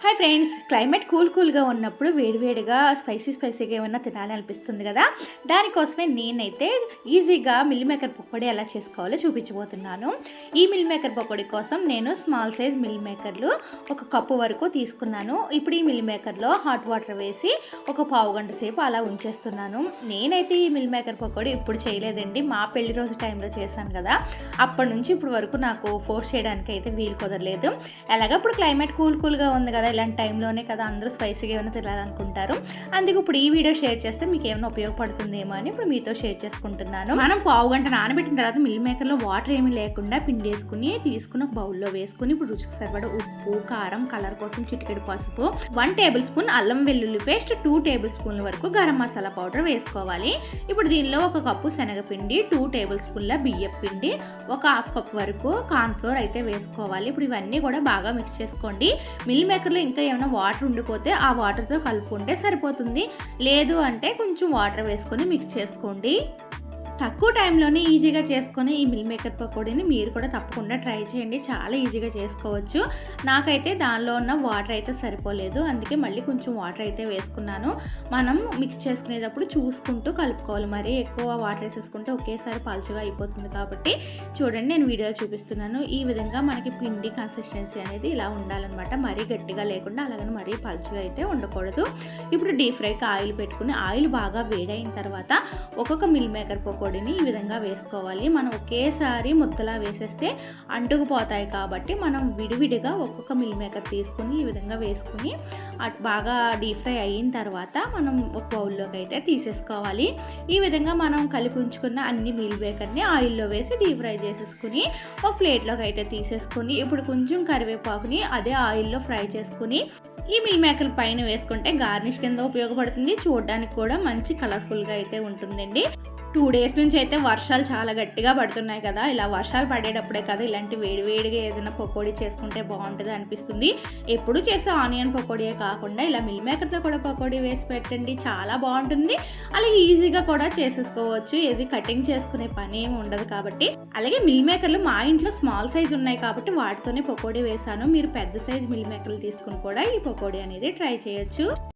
Hi friends, climate కూల్గా ఉన్నప్పుడు వేడివేడిగా స్పైసీగా ఏమన్నా తినాలని అనిపిస్తుంది కదా. దానికోసమే నేనైతే ఈజీగా మిల్ మేకర్ పకోడీ ఎలా చేసుకోవాలో చూపించబోతున్నాను. ఈ మిల్ మేకర్ పకోడీ కోసం నేను స్మాల్ సైజ్ మిల్ మేకర్లు ఒక కప్పు వరకు తీసుకున్నాను. ఇప్పుడు ఈ మిల్ మేకర్లో హాట్ వాటర్ వేసి ఒక పావు గంట సేపు అలా ఉంచేస్తున్నాను. నేనైతే ఈ మిల్ మేకర్ పకోడీ ఇప్పుడు చేయలేదండి, మా పెళ్లి రోజు టైంలో చేశాను కదా. అప్పటి నుంచి ఇప్పుడు వరకు నాకు ఫోర్స్ చేయడానికి అయితే వీలు కుదరలేదు. ఎలాగ ఇప్పుడు క్లైమేట్ కూల్గా ఉంది కదా, ఇలాంటి టైంలోనే కదా అందరూ స్పైసీగా ఏమైనా తినాలనుకుంటారు. అందుకు ఇప్పుడు ఈ వీడియో షేర్ చేస్తే మీకు ఏమైనా ఉపయోగపడుతుందేమో అని ఇప్పుడు మీతో షేర్ చేసుకుంటున్నాను. మనం పావు గంట నానబెట్టిన తర్వాత మిల్ మేకర్లో వాటర్ ఏమీ లేకుండా పిండి వేసుకుని తీసుకుని ఒక బౌల్లో వేసుకుని ఇప్పుడు రుచికి సరిపడా ఉప్పు, కారం, కలర్ కోసం చిటికెడు పసుపు, 1 టేబుల్ స్పూన్ అల్లం వెల్లుల్లి పేస్ట్, 2 టేబుల్ స్పూన్ల వరకు గరం మసాలా పౌడర్ వేసుకోవాలి. ఇప్పుడు దీనిలో ఒక కప్పు శనగపిండి, 2 టేబుల్ స్పూన్ల బియ్యం పిండి, ఒక హాఫ్ కప్ వరకు కార్న్ ఫ్లోర్ అయితే వేసుకోవాలి. ఇప్పుడు ఇవన్నీ కూడా బాగా మిక్స్ చేసుకోండి. మిల్ మేకర్లో ఇంకా ఏమైనా వాటర్ ఉండిపోతే ఆ వాటర్తో కలుపుకుంటే సరిపోతుంది. లేదు అంటే కొంచెం వాటర్ వేసుకొని మిక్స్ చేసుకోండి. తక్కువ టైంలోనే ఈజీగా చేసుకొని ఈ మిల్ మేకర్ పకోడీని మీరు కూడా తప్పకుండా ట్రై చేయండి. చాలా ఈజీగా చేసుకోవచ్చు. నాకైతే దానిలో ఉన్న వాటర్ అయితే సరిపోలేదు, అందుకే మళ్ళీ కొంచెం వాటర్ అయితే వేసుకున్నాను. మనం మిక్స్ చేసుకునేటప్పుడు చూసుకుంటూ కలుపుకోవాలి. మరీ ఎక్కువ వాటర్ వేసేసుకుంటే ఒకేసారి పలుచగా అయిపోతుంది. కాబట్టి చూడండి, నేను వీడియో చూపిస్తున్నాను. ఈ విధంగా మనకి పిండి కన్సిస్టెన్సీ అనేది ఇలా ఉండాలన్నమాట. మరీ గట్టిగా లేకుండా అలాగని మరీ పలుచగా అయితే ఉండకూడదు. ఇప్పుడు డీప్ ఫ్రైకి ఆయిల్ పెట్టుకుని ఆయిల్ బాగా వేడైన తర్వాత ఒక్కొక్క మిల్ మేకర్ పకోడీని ఈ విధంగా వేసుకోవాలి. మనం ఒకేసారి ముద్దలా వేసేస్తే అంటుకుపోతాయి కాబట్టి మనం విడివిడిగా ఒక్కొక్క మిల్ మేకర్ తీసుకుని ఈ విధంగా వేసుకుని బాగా డీప్ ఫ్రై అయిన తర్వాత మనం ఒక బౌల్లోకి అయితే తీసేసుకోవాలి. ఈ విధంగా మనం కలిపి ఉంచుకున్న అన్ని మిల్ మేకర్ని ఆయిల్లో వేసి డీప్ ఫ్రై చేసేసుకుని ఒక ప్లేట్లోకి అయితే తీసేసుకుని ఇప్పుడు కొంచెం కరివేపాకుని అదే ఆయిల్లో ఫ్రై చేసుకుని ఈ మిల్ మేకర్ పైన వేసుకుంటే గార్నిష్ కింద ఉపయోగపడుతుంది. చూడడానికి కూడా మంచి కలర్ఫుల్గా అయితే ఉంటుందండి. 2 డేస్ నుంచి అయితే వర్షాలు చాలా గట్టిగా పడుతున్నాయి కదా. ఇలా వర్షాలు పడేటప్పుడే కదా ఇలాంటి వేడివేడిగా ఏదైనా పకోడీ చేసుకుంటే బాగుంటుంది అనిపిస్తుంది. ఎప్పుడు చేసే ఆనియన్ పకోడీయే కాకుండా ఇలా మిల్ మేకర్తో కూడా పకోడీ వేసి పెట్టండి, చాలా బాగుంటుంది. అలాగే ఈజీగా కూడా చేసేసుకోవచ్చు, ఏది కటింగ్ చేసుకునే పని ఏమి ఉండదు కాబట్టి. అలాగే మిల్ మేకర్లు మా ఇంట్లో స్మాల్ సైజ్ ఉన్నాయి కాబట్టి వాటితోనే పకోడీ వేసాను. మీరు పెద్ద సైజ్ మిల్ మేకర్లు తీసుకుని కూడా ఈ పకోడీ అనేది ట్రై చేయొచ్చు.